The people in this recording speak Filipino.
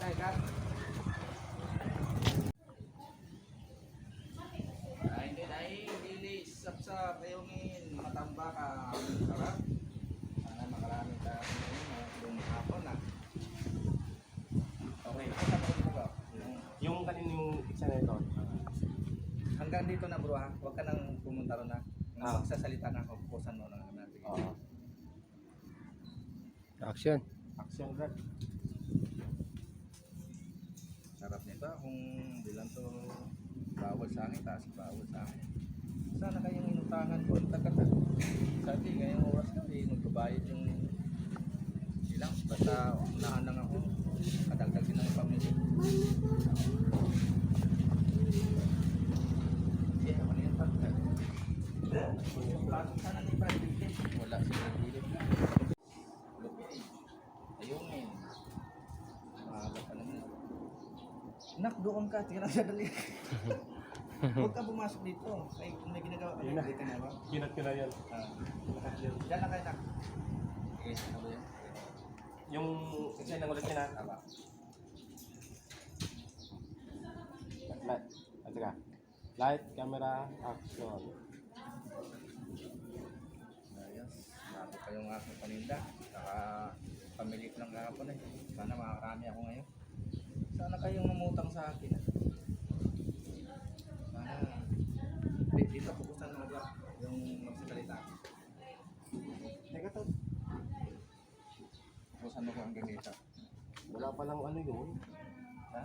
kay Kat. Ay, hindi dahil bilis sap-sap ayungin matamba ka sarap. Sana makarami ka yung hapon na. Okay, sa mga Yung kaninong isa na ito. hanggang dito na bro ha. Huwag ka nang pumunta ron na. Ah. Magsasalita na ako, pupusan mo lang natin. Oo. Action. Action Brad. Sarap nito kung bilang to bawal sa akin, taas bawal sa akin. Sana kayong inutangan ko ang tagat. Sabi, ngayong oras kasi magbabayad yung ilang. Basta unahan lang ako. Kadagdag din ng pamilya. Yeah, ako na yung pagkat. Pasok sana ni Brad. Wala siya nagilip. Lupin. Ayungin. Maaga pa naman. Nak, doon ka. Tira siya dali. Huwag ka pumasok dito. Ay, kung may ginagawa ka, Yun na. dali ka na ba? Kinat ko na yan. Diyan na kayo, Nak. Okay, ano ba yan? Yung isa na ulit na. Tama. Light. At saka. Light, camera, action. Ayos. Bago pa yung aking paninda. Saka pamili ko lang kahapon eh. Sana makakarami ako ngayon. Sana kayong mamutang sa akin. Sana. Dito, pupusan mo ba yung magsasalita? Teka to. Pupusan mo ko hanggang dito. Wala palang ano yun. Ha?